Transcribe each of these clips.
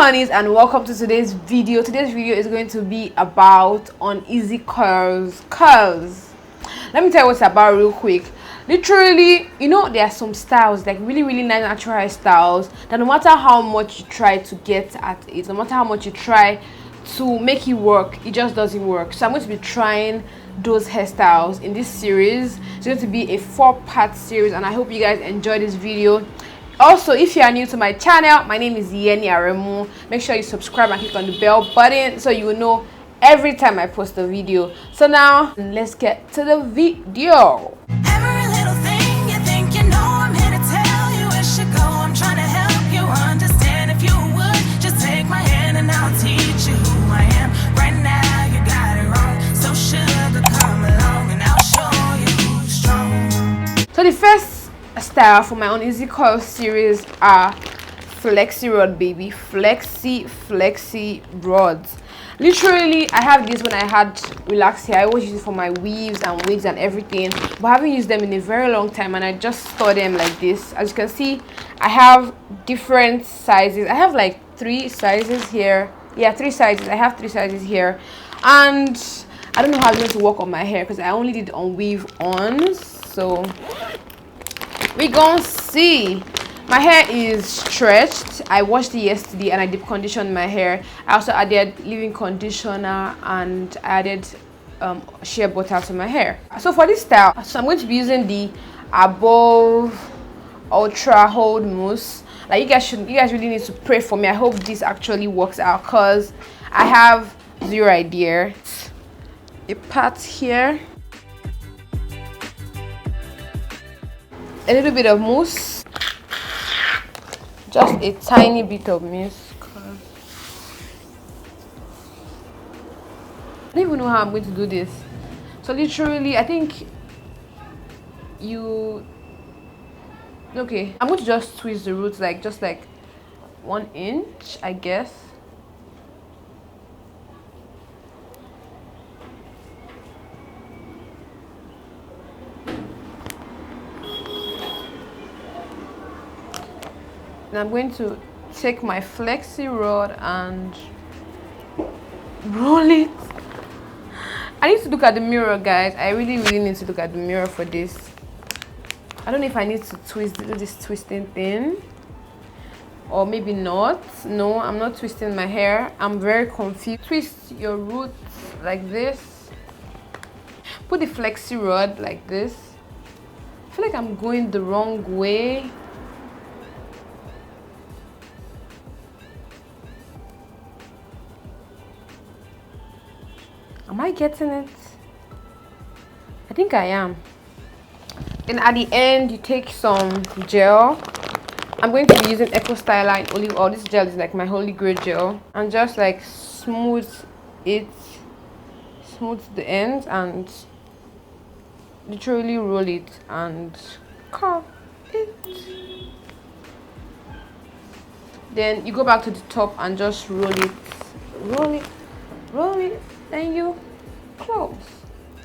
honeys, and welcome to today's video. Today's video is going to be about uneasy curls. Let me tell you what it's about real quick. Literally, you know, there are some styles, like really nice natural hairstyles, that no matter how much you try to get at it, no matter how much you try to make it work, it just doesn't work. So I'm going to be trying those hairstyles in this series. It's going to be a 4-part series, and I hope you guys enjoy this video. Also, if you are new to my channel, my name is Yeni Aremu. Make sure you subscribe and click on the bell button so you will know every time I post a video. So now let's get to the video. Every little thing you think you know, I'm here to tell you where should go. I'm trying to help you understand. If you would just take my hand and I'll teach you who I am. Right now you got it wrong, so sugar, come along and I'll show you who's strong. So the first style for my uneasy curls series are flexi rod, baby. Flexi rods. Literally, I have this when I had relaxed hair. I always use it for my weaves and wigs and everything, but I haven't used them in a very long time, and I just store them like this. As you can see, I have different sizes. I have like 3 sizes here. Yeah, 3 sizes. I have 3 sizes here, and I don't know how it's going to work on my hair because I only did on weave ons. So we gonna see. My hair is stretched. I washed it yesterday and I deep conditioned my hair. I also added leave-in conditioner and I added shea butter to my hair. So for this style, so I'm going to be using the Above Ultra Hold Mousse. Like you guys really need to pray for me. I hope this actually works out because I have zero idea. A part here, a little bit of mousse, just a tiny bit of mousse. I don't even know how I'm going to do this. So literally, I think okay, I'm going to just twist the roots like just like 1 inch, I guess. And I'm going to take my flexi rod and roll it. I need to look at the mirror, guys. I really need to look at the mirror for this. I don't know if I need to do this twisting thing, or maybe not. No, I'm not twisting my hair. I'm very confused. Twist your roots like this. Put the flexi rod like this. I feel like I'm going the wrong way. Am I getting it? I think I am. Then at the end, you take some gel. I'm going to be using Eco Styler and olive oil. This gel is like my holy grail gel. And just like smooth the ends and literally roll it and curl it. Then you go back to the top and just roll it. Then you close.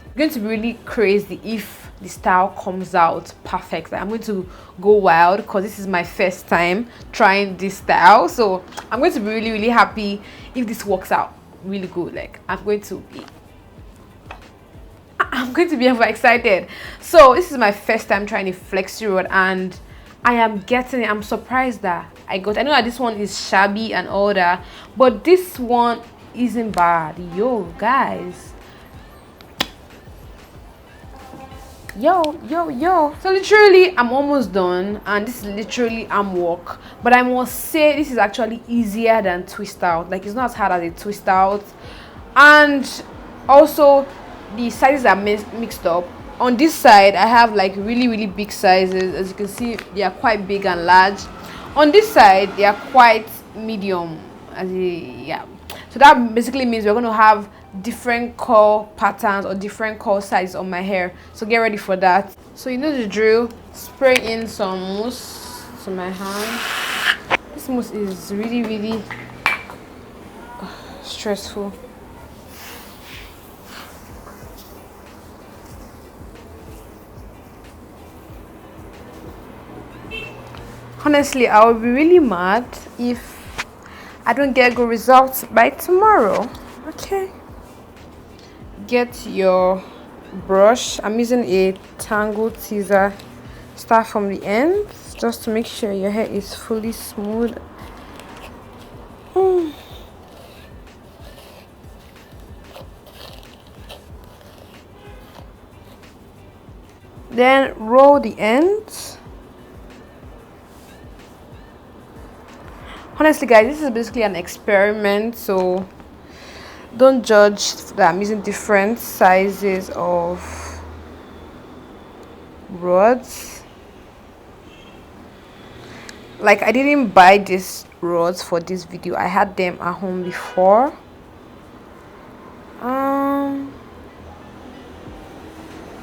I'm going to be really crazy if the style comes out perfect. I'm going to go wild because this is my first time trying this style. So I'm going to be really happy if this works out really good. Like I'm going to be ever excited. So this is my first time trying a flexi rod and I am getting it. I'm surprised that I know that this one is shabby and all that, but this one isn't bad. Yo guys, yo. So literally I'm almost done, and this is literally arm work, but I must say this is actually easier than twist out. Like it's not as hard as a twist out, and also the sizes are mixed up. On this side I have like really big sizes. As you can see, they are quite big and large. On this side they are quite medium, so that basically means we're going to have different curl patterns or different curl sizes on my hair. So get ready for that. So you know the drill. Spray in some mousse to my hand. This mousse is really stressful. Honestly, I would be really mad if I don't get good results by tomorrow. Okay. Get your brush. I'm using a tangle teaser. Start from the ends just to make sure your hair is fully smooth. Then roll the ends. Honestly guys, this is basically an experiment, so don't judge that I'm using different sizes of rods. Like, I didn't buy these rods for this video. I had them at home before.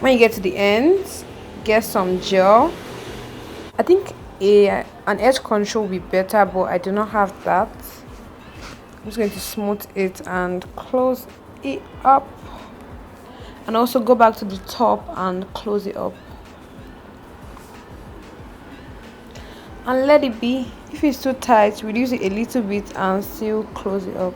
When you get to the ends, get some gel. I think an edge control will be better, but I do not have that. I'm just going to smooth it and close it up, and also go back to the top and close it up and let it be. If it's too tight, reduce it a little bit and still close it up.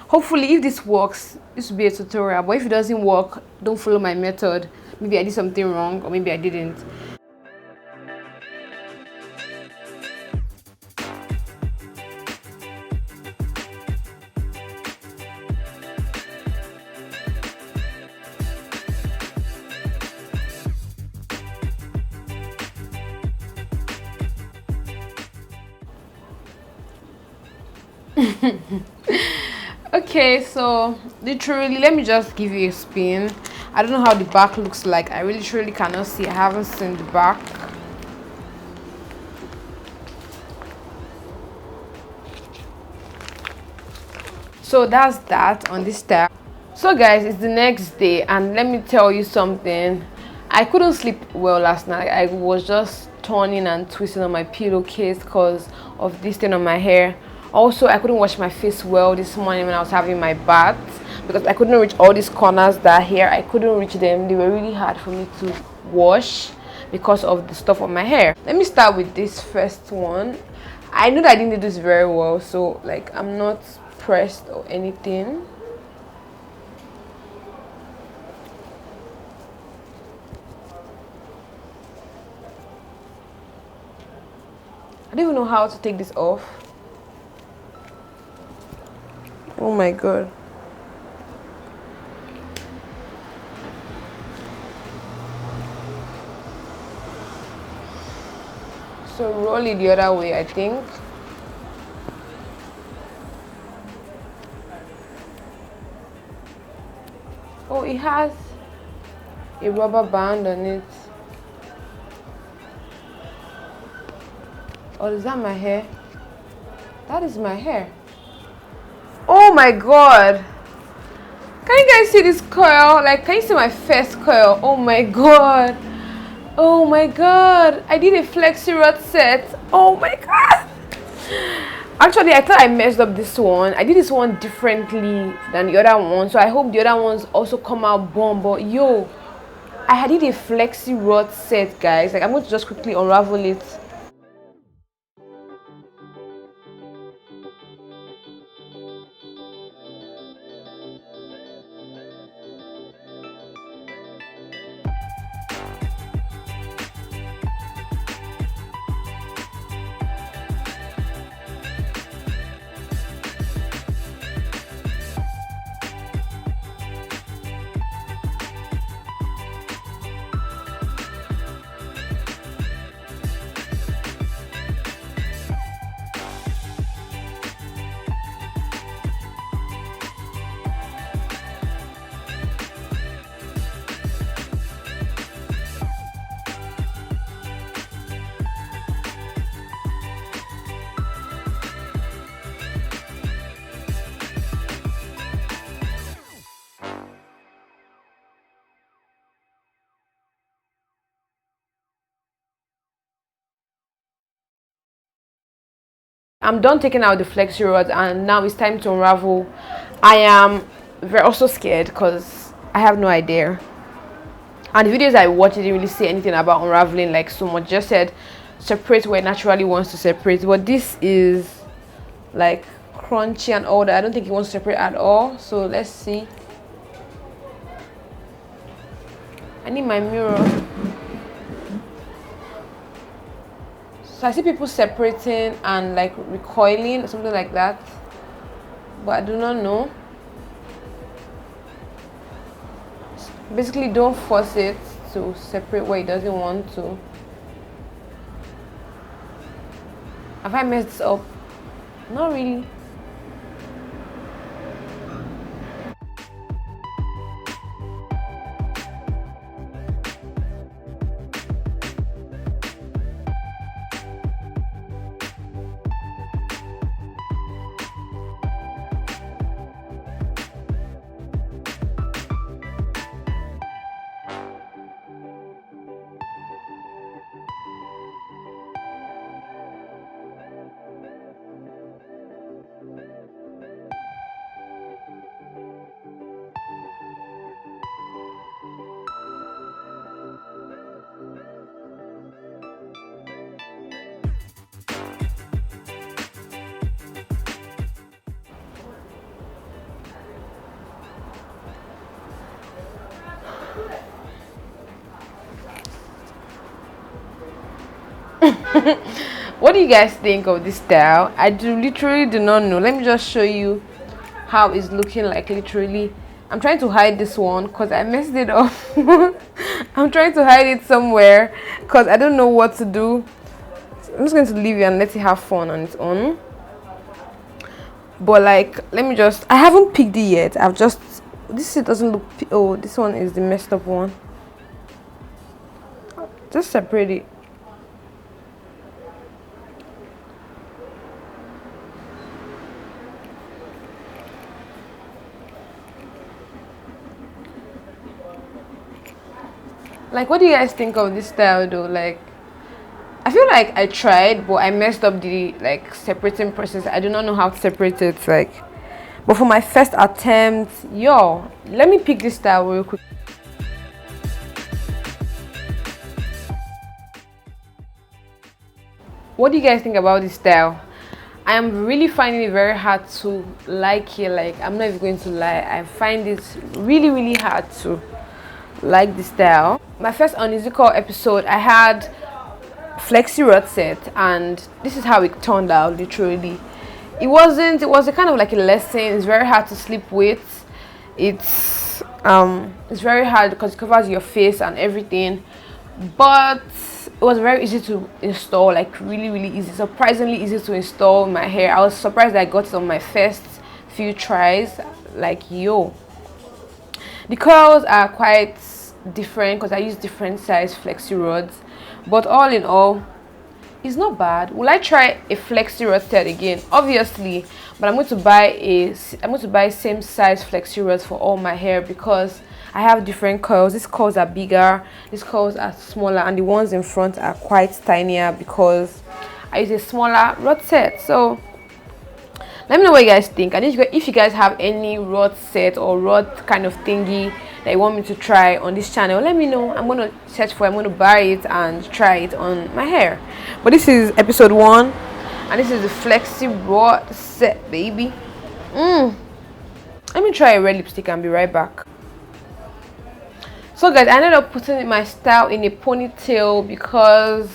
Hopefully, if this works, this will be a tutorial, but if it doesn't work, don't follow my method. Maybe I did something wrong, or maybe I didn't. Okay, so literally, let me just give you a spin. I don't know how the back looks like. I really truly cannot see. I haven't seen the back. So that's that on this style. So guys, it's the next day, and let me tell you something. I couldn't sleep well last night. I was just turning and twisting on my pillowcase because of this thing on my hair. Also, I couldn't wash my face well this morning when I was having my bath because I couldn't reach all these corners that are here. I couldn't reach them. They were really hard for me to wash because of the stuff on my hair. Let me start with this first one. I know that I didn't do this very well, so like I'm not pressed or anything. I don't even know how to take this off. Oh my god. So roll it the other way, I think. Oh, it has a rubber band on it. Oh, is that my hair? That is my hair. Oh my god. Can you guys see this curl? Like, can you see my first curl? Oh my god. Oh my god. I did a flexi rod set. Oh my god. Actually, I thought I messed up this one. I did this one differently than the other one, so I hope the other ones also come out bomb. But yo, I did a flexi rod set, guys. Like, I'm going to just quickly unravel it. I'm done taking out the flexi rods, and now it's time to unravel. I am also scared because I have no idea. And the videos I watched didn't really say anything about unraveling like so much. Just said separate where it naturally wants to separate. But this is like crunchy and all that. I don't think it wants to separate at all. So let's see. I need my mirror. So I see people separating and like recoiling or something like that, but I do not know. Basically, don't force it to separate where it doesn't want to. Have I messed this up? Not really. What do you guys think of this style? I literally do not know. Let me just show you how it's looking like. Literally, I'm trying to hide this one because I messed it up. I'm trying to hide it somewhere because I don't know what to do. So I'm just going to leave it and let it have fun on its own. But like, let me just, I haven't picked it yet. I've just, this it doesn't look, oh, this one is the messed up one. Just separate it. Like, what do you guys think of this style though? Like, I feel like I tried, but I messed up the like separating process. I do not know how to separate it. Like, but for my first attempt, yo, let me pick this style real quick. What do you guys think about this style? I am really finding it very hard to like it. Like, I'm not even going to lie, I find it really hard to like this style. My first UNEASY CURL episode, I had flexi rod set, and this is how it turned out. Literally, it was a kind of like a lesson. It's very hard to sleep with. It's very hard because it covers your face and everything, but it was very easy to install, like really easy, surprisingly easy to install in my hair. I was surprised that I got it on my first few tries. Like, yo, the curls are quite different because I use different size flexi rods, but all in all, it's not bad. Will I try a flexi rod set again? Obviously, but I'm going to buy same size flexi rods for all my hair because I have different curls. These curls are bigger, these curls are smaller, and the ones in front are quite tinier because I use a smaller rod set. So let me know what you guys think, and if you guys have any rod set or rod kind of thingy that you want me to try on this channel, let me know. I'm gonna search for it, I'm gonna buy it and try it on my hair. But this is episode 1, and this is the flexi rod set, baby. Let me try a red lipstick and be right back. So guys, I ended up putting my style in a ponytail because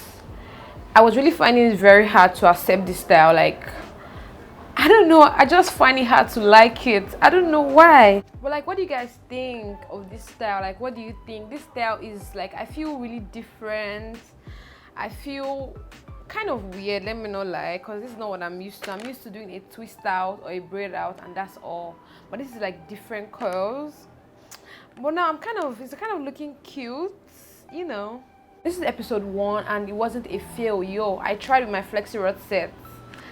I was really finding it very hard to accept this style. Like, I don't know, I just find it hard to like it. I don't know why. But like, what do you guys think of this style? Like, what do you think? This style is like, I feel really different. I feel kind of weird, let me not lie, because this is not what I'm used to. I'm used to doing a twist out or a braid out, and that's all. But this is like different curls. But now it's kind of looking cute, you know. This is episode 1, and it wasn't a fail. Yo, I tried with my flexi rod set.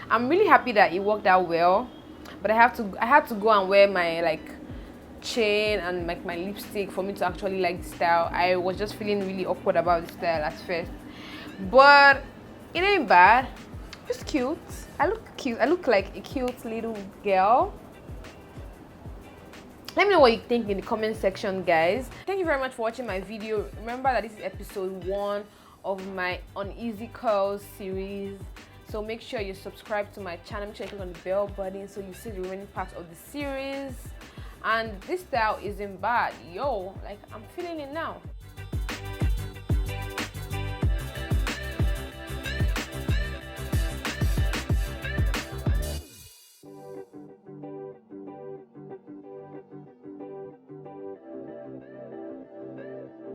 I'm really happy that it worked out well, but I had to go and wear my like chain and like my lipstick for me to actually like the style. I was just feeling really awkward about the style at first, but it ain't bad. It's cute. I look cute. I look like a cute little girl. Let me know what you think in the comment section, guys. Thank you very much for watching my video. Remember that this is episode 1 of my Uneasy Curls series. So make sure you subscribe to my channel. Make sure you click on the bell button so you see the remaining parts of the series. And this style isn't bad. Yo, like I'm feeling it now.